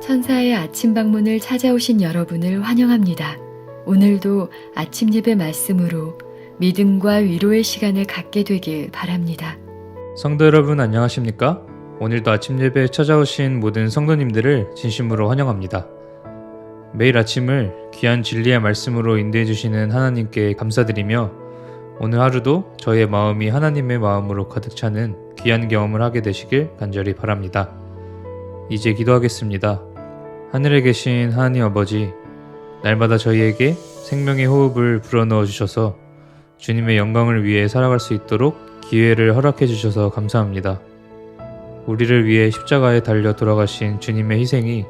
천사의 아침 방문을 찾아오신 여러분을 환영합니다. 오늘도 아침 예배 말씀으로 믿음과 위로의 시간을 갖게 되길 바랍니다. 성도 여러분 안녕하십니까? 오늘도 아침 예배에 찾아오신 모든 성도님들을 진심으로 환영합니다. 매일 아침을 귀한 진리의 말씀으로 인도해 주시는 하나님께 감사드리며 오늘 하루도 저의 마음이 하나님의 마음으로 가득 차는 귀한 경험을 하게 되시길 간절히 바랍니다. 이제 기도하겠습니다. 하늘에 계신 하나님 아버지, 날마다 저희에게 생명의 호흡을 불어넣어 주셔서 주님의 영광을 위해 살아갈 수 있도록 기회를 허락해 주셔서 감사합니다. 우리를 위해 십자가에 달려 돌아가신 주님의 희생이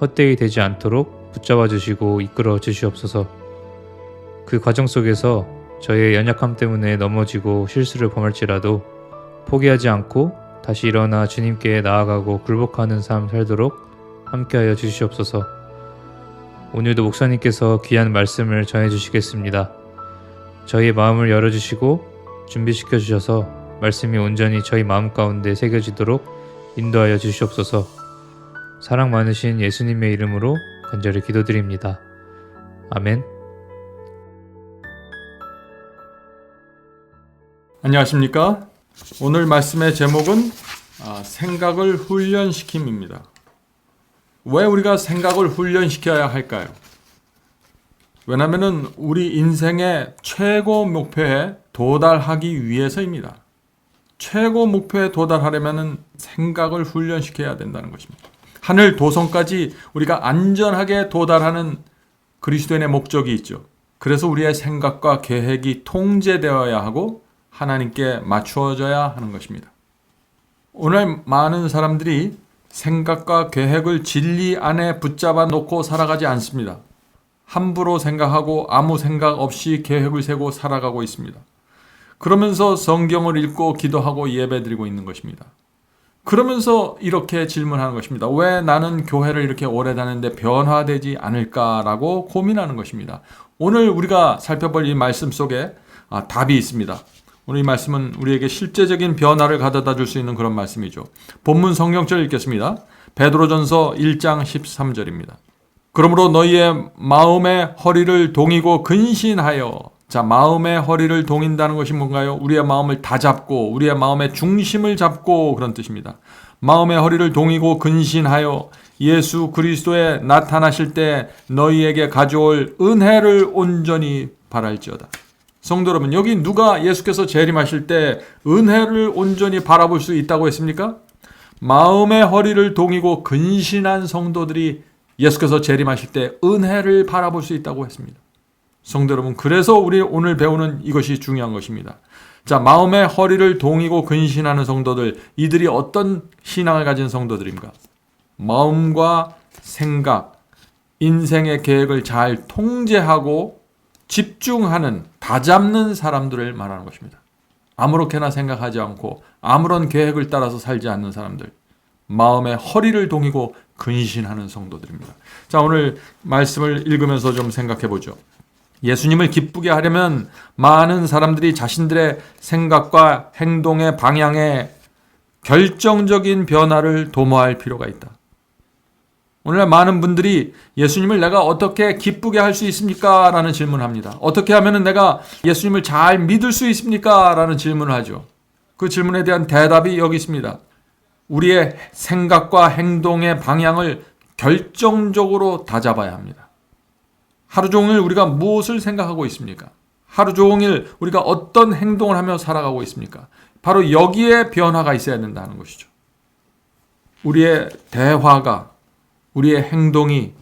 헛되이 되지 않도록 붙잡아 주시고 이끌어 주시옵소서. 그 과정 속에서 저의 연약함 때문에 넘어지고 실수를 범할지라도 포기하지 않고 다시 일어나 주님께 나아가고 굴복하는 삶 살도록 함께하여 주시옵소서. 오늘도 목사님께서 귀한 말씀을 전해주시겠습니다. 저희의 마음을 열어주시고 준비시켜 주셔서 말씀이 온전히 저희 마음 가운데 새겨지도록 인도하여 주시옵소서. 사랑 많으신 예수님의 이름으로 간절히 기도드립니다. 아멘. 안녕하십니까? 오늘 말씀의 제목은 생각을 훈련시킴입니다. 왜 우리가 생각을 훈련시켜야 할까요? 왜냐하면 우리 인생의 최고 목표에 도달하기 위해서입니다. 최고 목표에 도달하려면 생각을 훈련시켜야 된다는 것입니다. 하늘 도성까지 우리가 안전하게 도달하는 그리스도인의 목적이 있죠. 그래서 우리의 생각과 계획이 통제되어야 하고 하나님께 맞추어져야 하는 것입니다. 오늘 많은 사람들이 생각과 계획을 진리 안에 붙잡아 놓고 살아가지 않습니다. 함부로 생각하고 아무 생각 없이 계획을 세고 살아가고 있습니다. 그러면서 성경을 읽고 기도하고 예배드리고 있는 것입니다. 그러면서 이렇게 질문하는 것입니다. 왜 나는 교회를 이렇게 오래 다녔는데 변화되지 않을까라고 고민하는 것입니다. 오늘 우리가 살펴볼 이 말씀 속에 답이 있습니다. 오늘 이 말씀은 우리에게 실제적인 변화를 가져다 줄 수 있는 그런 말씀이죠. 본문 성경절 읽겠습니다. 베드로전서 1장 13절입니다. 그러므로 너희의 마음의 허리를 동이고 근신하여. 자, 마음의 허리를 동인다는 것이 뭔가요? 우리의 마음을 다 잡고 우리의 마음의 중심을 잡고 그런 뜻입니다. 마음의 허리를 동이고 근신하여 예수 그리스도에 나타나실 때 너희에게 가져올 은혜를 온전히 바랄지어다. 성도 여러분, 여기 누가 예수께서 재림하실 때 은혜를 온전히 바라볼 수 있다고 했습니까? 마음의 허리를 동이고 근신한 성도들이 예수께서 재림하실 때 은혜를 바라볼 수 있다고 했습니다. 성도 여러분, 그래서 우리 오늘 배우는 이것이 중요한 것입니다. 자, 마음의 허리를 동이고 근신하는 성도들, 이들이 어떤 신앙을 가진 성도들입니까? 마음과 생각, 인생의 계획을 잘 통제하고 집중하는, 다잡는 사람들을 말하는 것입니다. 아무렇게나 생각하지 않고 아무런 계획을 따라서 살지 않는 사람들, 마음의 허리를 동이고 근신하는 성도들입니다. 자, 오늘 말씀을 읽으면서 좀 생각해 보죠. 예수님을 기쁘게 하려면 많은 사람들이 자신들의 생각과 행동의 방향에 결정적인 변화를 도모할 필요가 있다. 오늘날 많은 분들이 예수님을 내가 어떻게 기쁘게 할 수 있습니까? 라는 질문을 합니다. 어떻게 하면 내가 예수님을 잘 믿을 수 있습니까? 라는 질문을 하죠. 그 질문에 대한 대답이 여기 있습니다. 우리의 생각과 행동의 방향을 결정적으로 다잡아야 합니다. 하루 종일 우리가 무엇을 생각하고 있습니까? 하루 종일 우리가 어떤 행동을 하며 살아가고 있습니까? 바로 여기에 변화가 있어야 된다는 것이죠. 우리의 대화가, 우리의 행동이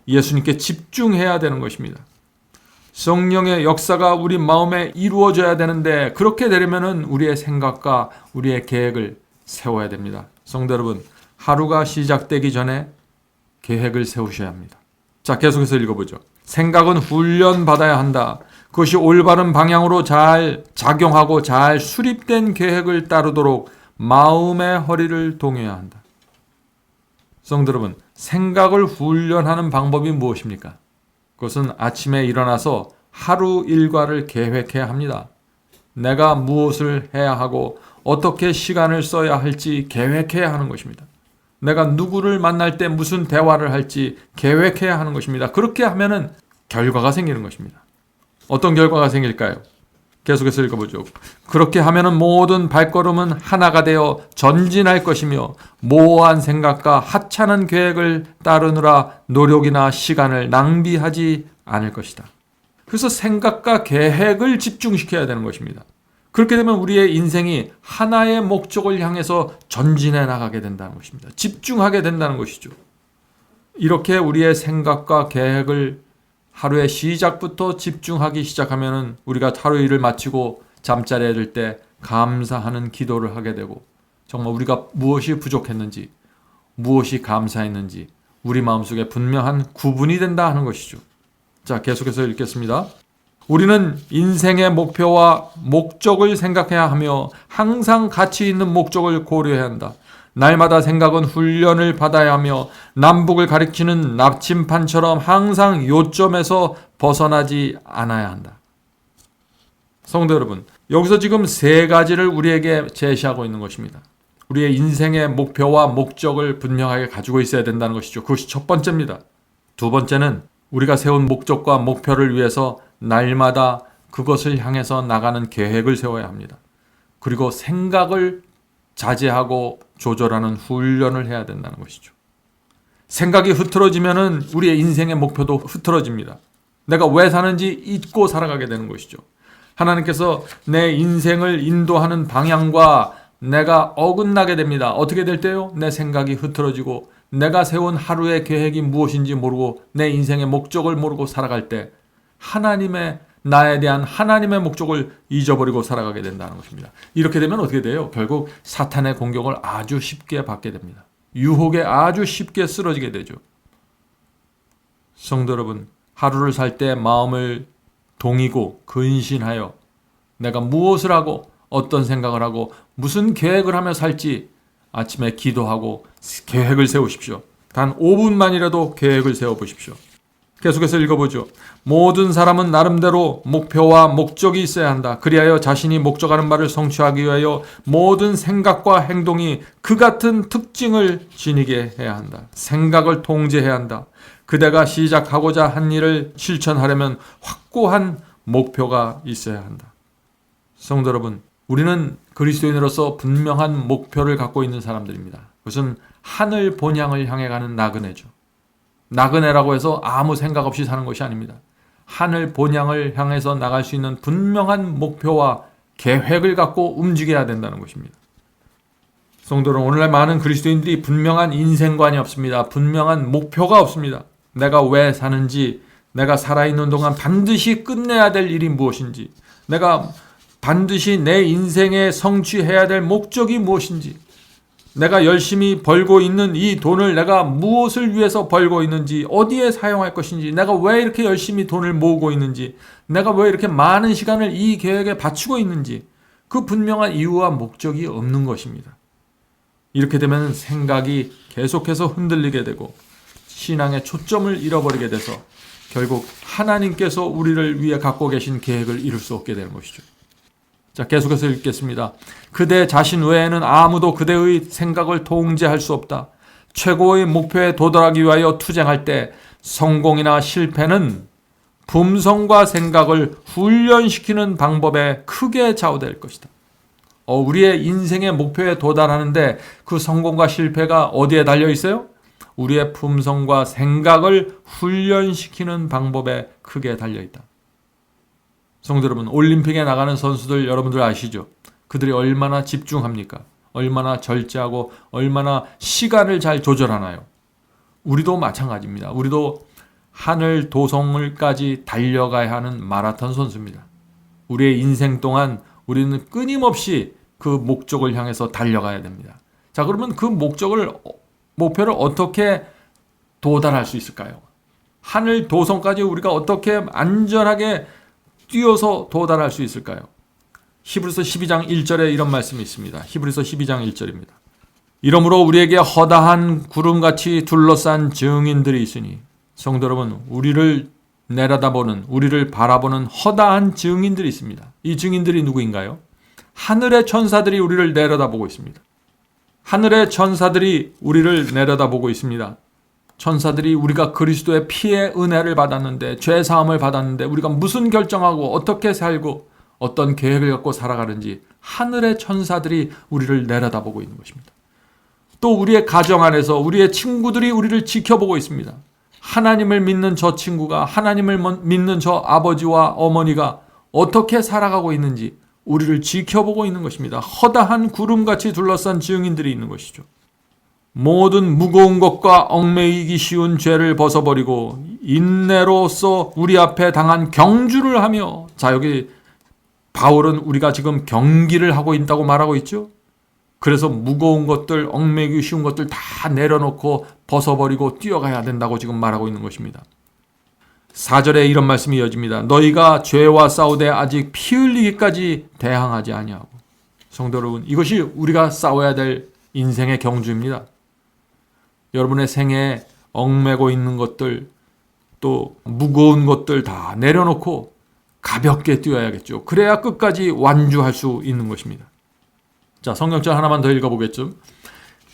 예수님께 집중해야 되는 것입니다. 성령의 역사가 우리 마음에 이루어져야 되는데 그렇게 되려면 우리의 생각과 우리의 계획을 세워야 됩니다. 성도 여러분, 하루가 시작되기 전에 계획을 세우셔야 합니다. 자, 계속해서 읽어보죠. 생각은 훈련받아야 한다. 그것이 올바른 방향으로 잘 작용하고 잘 수립된 계획을 따르도록 마음의 허리를 동여야 한다. 성도 여러분, 생각을 훈련하는 방법이 무엇입니까? 그것은 아침에 일어나서 하루 일과를 계획해야 합니다. 내가 무엇을 해야 하고 어떻게 시간을 써야 할지 계획해야 하는 것입니다. 내가 누구를 만날 때 무슨 대화를 할지 계획해야 하는 것입니다. 그렇게 하면은 결과가 생기는 것입니다. 어떤 결과가 생길까요? 계속해서 읽어보죠. 그렇게 하면은 모든 발걸음은 하나가 되어 전진할 것이며 모호한 생각과 하찮은 계획을 따르느라 노력이나 시간을 낭비하지 않을 것이다. 그래서 생각과 계획을 집중시켜야 되는 것입니다. 그렇게 되면 우리의 인생이 하나의 목적을 향해서 전진해 나가게 된다는 것입니다. 집중하게 된다는 것이죠. 이렇게 우리의 생각과 계획을 하루의 시작부터 집중하기 시작하면은 우리가 하루 일을 마치고 잠자리에 들 때 감사하는 기도를 하게 되고 정말 우리가 무엇이 부족했는지 무엇이 감사했는지 우리 마음속에 분명한 구분이 된다 하는 것이죠. 자, 계속해서 읽겠습니다. 우리는 인생의 목표와 목적을 생각해야 하며 항상 가치 있는 목적을 고려해야 한다. 날마다 생각은 훈련을 받아야 하며 남북을 가리키는 나침판처럼 항상 요점에서 벗어나지 않아야 한다. 성도 여러분, 여기서 지금 세 가지를 우리에게 제시하고 있는 것입니다. 우리의 인생의 목표와 목적을 분명하게 가지고 있어야 된다는 것이죠. 그것이 첫 번째입니다. 두 번째는 우리가 세운 목적과 목표를 위해서 날마다 그것을 향해서 나가는 계획을 세워야 합니다. 그리고 생각을 자제하고 조절하는 훈련을 해야 된다는 것이죠. 생각이 흐트러지면은 우리의 인생의 목표도 흐트러집니다. 내가 왜 사는지 잊고 살아가게 되는 것이죠. 하나님께서 내 인생을 인도하는 방향과 내가 어긋나게 됩니다. 어떻게 될 때요? 내 생각이 흐트러지고 내가 세운 하루의 계획이 무엇인지 모르고 내 인생의 목적을 모르고 살아갈 때 하나님의 나에 대한 하나님의 목적을 잊어버리고 살아가게 된다는 것입니다. 이렇게 되면 어떻게 돼요? 결국 사탄의 공격을 아주 쉽게 받게 됩니다. 유혹에 아주 쉽게 쓰러지게 되죠. 성도 여러분, 하루를 살 때 마음을 동이고 근신하여 내가 무엇을 하고 어떤 생각을 하고 무슨 계획을 하며 살지 아침에 기도하고 계획을 세우십시오. 단 5분만이라도 계획을 세워보십시오. 계속해서 읽어보죠. 모든 사람은 나름대로 목표와 목적이 있어야 한다. 그리하여 자신이 목적하는 바를 성취하기 위하여 모든 생각과 행동이 그 같은 특징을 지니게 해야 한다. 생각을 통제해야 한다. 그대가 시작하고자 한 일을 실천하려면 확고한 목표가 있어야 한다. 성도 여러분, 우리는 그리스도인으로서 분명한 목표를 갖고 있는 사람들입니다. 그것은 하늘 본향을 향해 가는 나그네죠. 나그네라고 해서 아무 생각 없이 사는 것이 아닙니다. 하늘 본향을 향해서 나갈 수 있는 분명한 목표와 계획을 갖고 움직여야 된다는 것입니다. 성도 여러분, 오늘날 많은 그리스도인들이 분명한 인생관이 없습니다. 분명한 목표가 없습니다. 내가 왜 사는지, 내가 살아있는 동안 반드시 끝내야 될 일이 무엇인지, 내가 반드시 내 인생에 성취해야 될 목적이 무엇인지, 내가 열심히 벌고 있는 이 돈을 내가 무엇을 위해서 벌고 있는지, 어디에 사용할 것인지, 내가 왜 이렇게 열심히 돈을 모으고 있는지, 내가 왜 이렇게 많은 시간을 이 계획에 바치고 있는지, 그 분명한 이유와 목적이 없는 것입니다. 이렇게 되면 생각이 계속해서 흔들리게 되고 신앙의 초점을 잃어버리게 돼서 결국 하나님께서 우리를 위해 갖고 계신 계획을 이룰 수 없게 되는 것이죠. 자, 계속해서 읽겠습니다. 그대 자신 외에는 아무도 그대의 생각을 통제할 수 없다. 최고의 목표에 도달하기 위하여 투쟁할 때 성공이나 실패는 품성과 생각을 훈련시키는 방법에 크게 좌우될 것이다. 우리의 인생의 목표에 도달하는데 그 성공과 실패가 어디에 달려 있어요? 우리의 품성과 생각을 훈련시키는 방법에 크게 달려 있다. 성도 여러분, 올림픽에 나가는 선수들 여러분들 아시죠? 그들이 얼마나 집중합니까? 얼마나 절제하고 얼마나 시간을 잘 조절하나요? 우리도 마찬가지입니다. 우리도 하늘 도성을까지 달려가야 하는 마라톤 선수입니다. 우리의 인생 동안 우리는 끊임없이 그 목적을 향해서 달려가야 됩니다. 자, 그러면 그 목표를 어떻게 도달할 수 있을까요? 하늘 도성까지 우리가 어떻게 안전하게 뛰어서 도달할 수 있을까요? 히브리서 12장 1절에 이런 말씀이 있습니다. 히브리서 12장 1절입니다. 이러므로 우리에게 허다한 구름같이 둘러싼 증인들이 있으니, 성도 여러분, 우리를 내려다보는, 우리를 바라보는 허다한 증인들이 있습니다. 이 증인들이 누구인가요? 하늘의 천사들이 우리를 내려다보고 있습니다. 하늘의 천사들이 우리를 내려다보고 있습니다. 천사들이 우리가 그리스도의 피의 은혜를 받았는데, 죄 사함을 받았는데 우리가 무슨 결정하고 어떻게 살고 어떤 계획을 갖고 살아가는지 하늘의 천사들이 우리를 내려다보고 있는 것입니다. 또 우리의 가정 안에서 우리의 친구들이 우리를 지켜보고 있습니다. 하나님을 믿는 저 친구가, 하나님을 믿는 저 아버지와 어머니가 어떻게 살아가고 있는지 우리를 지켜보고 있는 것입니다. 허다한 구름같이 둘러싼 증인들이 있는 것이죠. 모든 무거운 것과 얽매이기 쉬운 죄를 벗어버리고 인내로서 우리 앞에 당한 경주를 하며, 자, 여기 바울은 우리가 지금 경기를 하고 있다고 말하고 있죠. 그래서 무거운 것들, 얽매이기 쉬운 것들 다 내려놓고 벗어버리고 뛰어가야 된다고 지금 말하고 있는 것입니다. 4절에 이런 말씀이 이어집니다. 너희가 죄와 싸우되 아직 피 흘리기까지 대항하지 아니하고. 성도 여러분, 이것이 우리가 싸워야 될 인생의 경주입니다. 여러분의 생에 얽매고 있는 것들, 또 무거운 것들 다 내려놓고 가볍게 뛰어야겠죠. 그래야 끝까지 완주할 수 있는 것입니다. 자, 성경절 하나만 더 읽어보겠죠.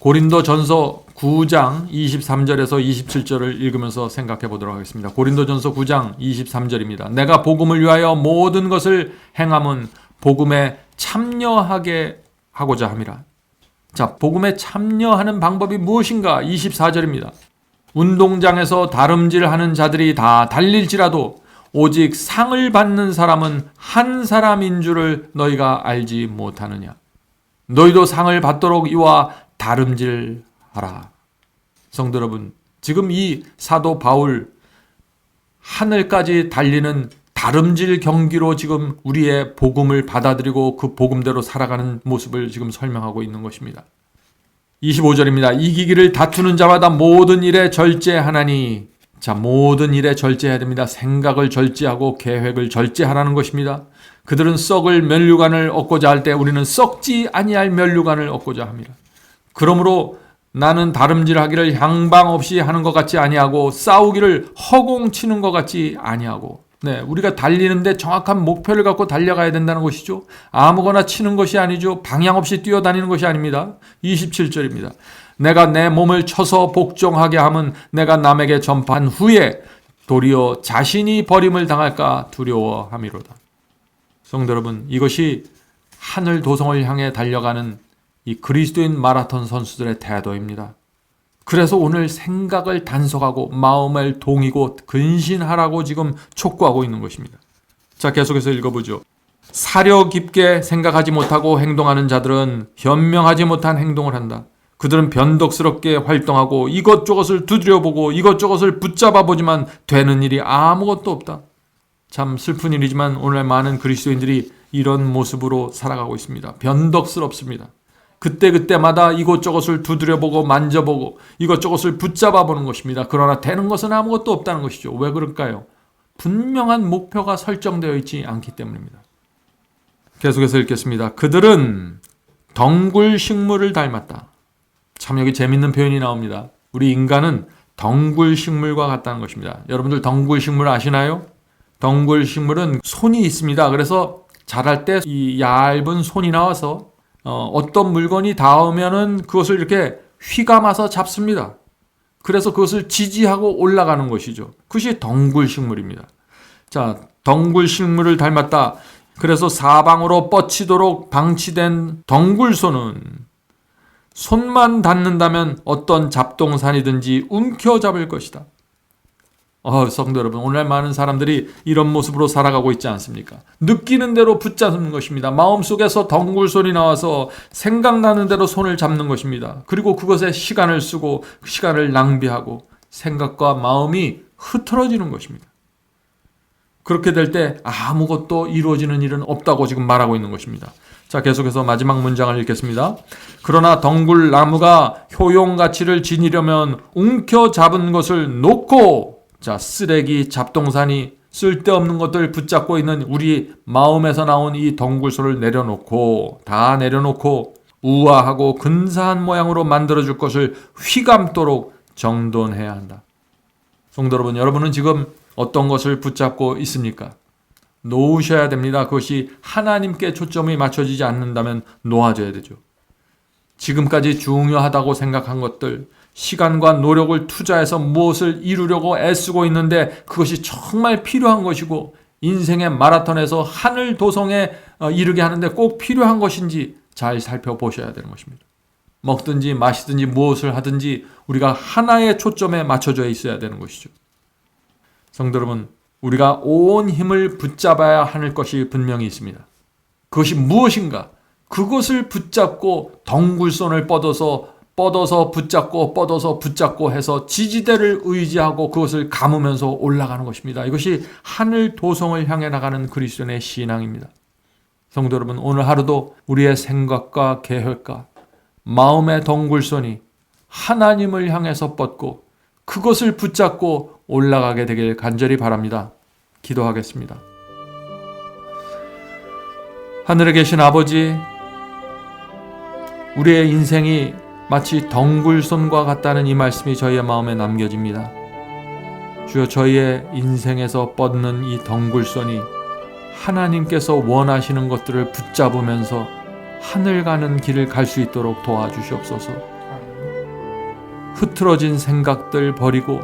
고린도전서 9장 23절에서 27절을 읽으면서 생각해 보도록 하겠습니다. 고린도전서 9장 23절입니다. 내가 복음을 위하여 모든 것을 행함은 복음에 참여하게 하고자 함이라. 자, 복음에 참여하는 방법이 무엇인가? 24절입니다. 운동장에서 다름질하는 자들이 다 달릴지라도 오직 상을 받는 사람은 한 사람인 줄을 너희가 알지 못하느냐. 너희도 상을 받도록 이와 다름질하라. 성도 여러분, 지금 이 사도 바울 하늘까지 달리는 다름질 경기로 지금 우리의 복음을 받아들이고 그 복음대로 살아가는 모습을 지금 설명하고 있는 것입니다. 25절입니다. 이기기를 다투는 자마다 모든 일에 절제하나니. 자, 모든 일에 절제해야 됩니다. 생각을 절제하고 계획을 절제하라는 것입니다. 그들은 썩을 면류관을 얻고자 할 때 우리는 썩지 아니할 면류관을 얻고자 합니다. 그러므로 나는 다름질하기를 향방 없이 하는 것 같지 아니하고 싸우기를 허공치는 것 같지 아니하고. 네, 우리가 달리는데 정확한 목표를 갖고 달려가야 된다는 것이죠. 아무거나 치는 것이 아니죠. 방향 없이 뛰어다니는 것이 아닙니다. 27절입니다. 내가 내 몸을 쳐서 복종하게 함은 내가 남에게 전파한 후에 도리어 자신이 버림을 당할까 두려워함이로다. 성도 여러분, 이것이 하늘 도성을 향해 달려가는 이 그리스도인 마라톤 선수들의 태도입니다. 그래서 오늘 생각을 단속하고 마음을 동이고 근신하라고 지금 촉구하고 있는 것입니다. 자, 계속해서 읽어보죠. 사려 깊게 생각하지 못하고 행동하는 자들은 현명하지 못한 행동을 한다. 그들은 변덕스럽게 활동하고 이것저것을 두드려보고 이것저것을 붙잡아 보지만 되는 일이 아무것도 없다. 참 슬픈 일이지만 오늘 많은 그리스도인들이 이런 모습으로 살아가고 있습니다. 변덕스럽습니다. 그때그때마다 이것저것을 두드려보고 만져보고 이것저것을 붙잡아 보는 것입니다. 그러나 되는 것은 아무것도 없다는 것이죠. 왜 그럴까요? 분명한 목표가 설정되어 있지 않기 때문입니다. 계속해서 읽겠습니다. 그들은 덩굴 식물을 닮았다. 참 여기 재밌는 표현이 나옵니다. 우리 인간은 덩굴 식물과 같다는 것입니다. 여러분들 덩굴 식물 아시나요? 덩굴 식물은 손이 있습니다. 그래서 자랄 때 이 얇은 손이 나와서 어떤 물건이 닿으면은 그것을 이렇게 휘감아서 잡습니다. 그래서 그것을 지지하고 올라가는 것이죠. 그것이 덩굴 식물입니다. 자, 덩굴 식물을 닮았다. 그래서 사방으로 뻗치도록 방치된 덩굴손은 손만 닿는다면 어떤 잡동산이든지 움켜잡을 것이다. 성도 여러분, 오늘 많은 사람들이 이런 모습으로 살아가고 있지 않습니까? 느끼는 대로 붙잡는 것입니다. 마음속에서 덩굴손이 나와서 생각나는 대로 손을 잡는 것입니다. 그리고 그것에 시간을 쓰고 시간을 낭비하고 생각과 마음이 흐트러지는 것입니다. 그렇게 될 때 아무것도 이루어지는 일은 없다고 지금 말하고 있는 것입니다. 자, 계속해서 마지막 문장을 읽겠습니다. 그러나 덩굴 나무가 효용 가치를 지니려면 움켜잡은 것을 놓고, 자, 쓰레기, 잡동사니, 쓸데없는 것들 붙잡고 있는 우리 마음에서 나온 이 덩굴소를 내려놓고, 다 내려놓고 우아하고 근사한 모양으로 만들어줄 것을 휘감도록 정돈해야 한다. 성도 여러분, 여러분은 지금 어떤 것을 붙잡고 있습니까? 놓으셔야 됩니다. 그것이 하나님께 초점이 맞춰지지 않는다면 놓아져야 되죠. 지금까지 중요하다고 생각한 것들, 시간과 노력을 투자해서 무엇을 이루려고 애쓰고 있는데 그것이 정말 필요한 것이고 인생의 마라톤에서 하늘 도성에 이르게 하는데 꼭 필요한 것인지 잘 살펴보셔야 되는 것입니다. 먹든지 마시든지 무엇을 하든지 우리가 하나의 초점에 맞춰져 있어야 되는 것이죠. 성도 여러분, 우리가 온 힘을 붙잡아야 하는 것이 분명히 있습니다. 그것이 무엇인가? 그것을 붙잡고 덩굴손을 뻗어서 붙잡고 해서 지지대를 의지하고 그것을 감으면서 올라가는 것입니다. 이것이 하늘 도성을 향해 나가는 그리스도인의 신앙입니다. 성도 여러분, 오늘 하루도 우리의 생각과 계획과 마음의 덩굴손이 하나님을 향해서 뻗고 그것을 붙잡고 올라가게 되길 간절히 바랍니다. 기도하겠습니다. 하늘에 계신 아버지, 우리의 인생이 마치 덩굴손과 같다는 이 말씀이 저희의 마음에 남겨집니다. 주여, 저희의 인생에서 뻗는 이 덩굴손이 하나님께서 원하시는 것들을 붙잡으면서 하늘 가는 길을 갈 수 있도록 도와주시옵소서. 흐트러진 생각들 버리고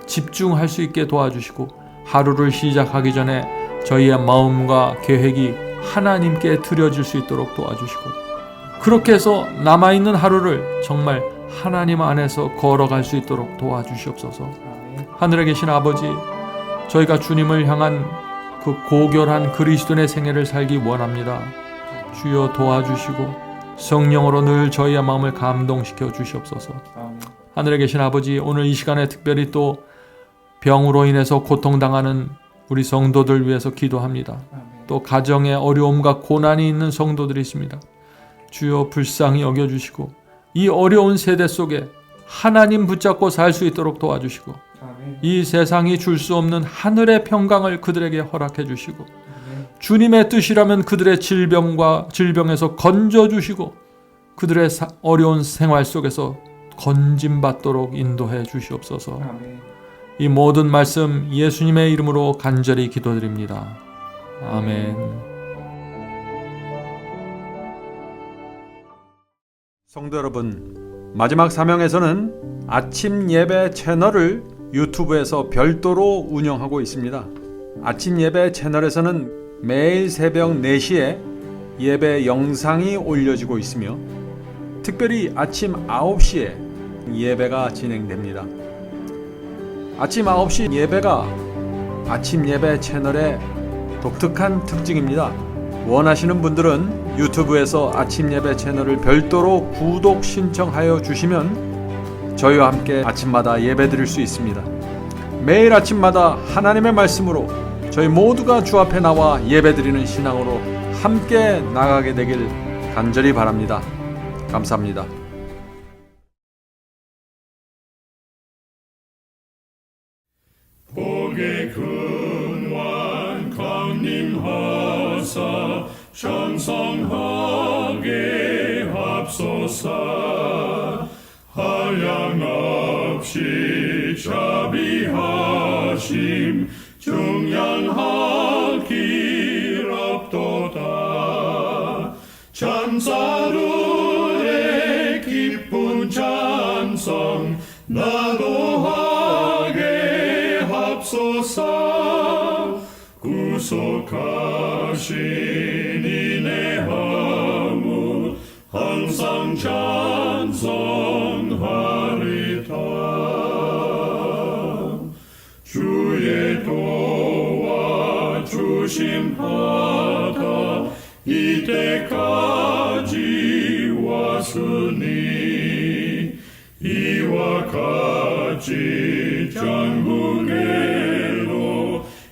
집중할 수 있게 도와주시고 하루를 시작하기 전에 저희의 마음과 계획이 하나님께 드려질 수 있도록 도와주시고 그렇게 해서 남아있는 하루를 정말 하나님 안에서 걸어갈 수 있도록 도와주시옵소서. 하늘에 계신 아버지, 저희가 주님을 향한 그 고결한 그리스도인의 생애를 살기 원합니다. 주여 도와주시고 성령으로 늘 저희의 마음을 감동시켜 주시옵소서. 하늘에 계신 아버지, 오늘 이 시간에 특별히 또 병으로 인해서 고통당하는 우리 성도들 위해서 기도합니다. 또 가정에 어려움과 고난이 있는 성도들이 있습니다. 주여 불쌍히 여겨주시고 이 어려운 세대 속에 하나님 붙잡고 살 수 있도록 도와주시고 이 세상이 줄 수 없는 하늘의 평강을 그들에게 허락해 주시고 주님의 뜻이라면 그들의 질병에서 건져주시고 그들의 어려운 생활 속에서 건짐받도록 인도해 주시옵소서. 이 모든 말씀 예수님의 이름으로 간절히 기도드립니다. 아멘. 성도 여러분, 마지막 사명에서는 아침 예배 채널을 유튜브에서 별도로 운영하고 있습니다. 아침 예배 채널에서는 매일 새벽 4시에 예배 영상이 올려지고 있으며 특별히 아침 9시에 예배가 진행됩니다. 아침 9시 예배가 아침 예배 채널의 독특한 특징입니다. 원하시는 분들은 유튜브에서 아침 예배 채널을 별도로 구독 신청하여 주시면 저희와 함께 아침마다 예배 드릴 수 있습니다. 매일 아침마다 하나님의 말씀으로 저희 모두가 주 앞에 나와 예배 드리는 신앙으로 함께 나가게 되길 간절히 바랍니다. 감사합니다. 복의 근원 강림하사 전성하게 합소서. 한량없이 자비하심 중량할 길 없도다. 찬사루의 기쁜 찬송 나도하게 합소서. 구속하신 이내 허물 항상 찬송하리다. 주의 도와주심하다 이때까지 왔으니 이와 같이 전국에로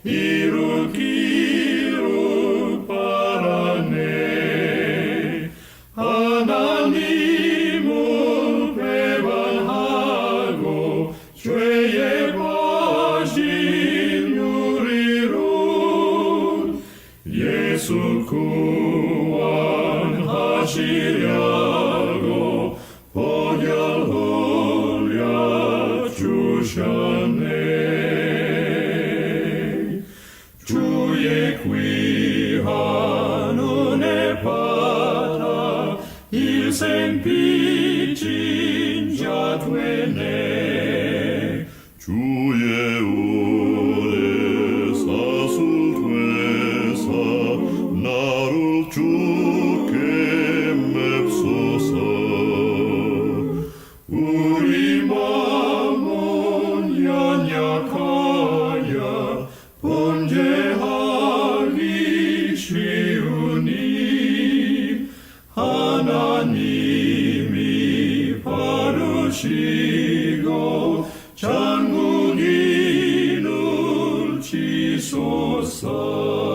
이루기를 바라네. 하나님을 배반하고 죄에 빠진 우리를 예수 구원하시려고 보혈 흘려 주셨네. 주의 귀한 은혜 받아 일생 비 마음은 연약하여 범죄하기 쉬우니 하나님이 바르시고 장군인을 지소서.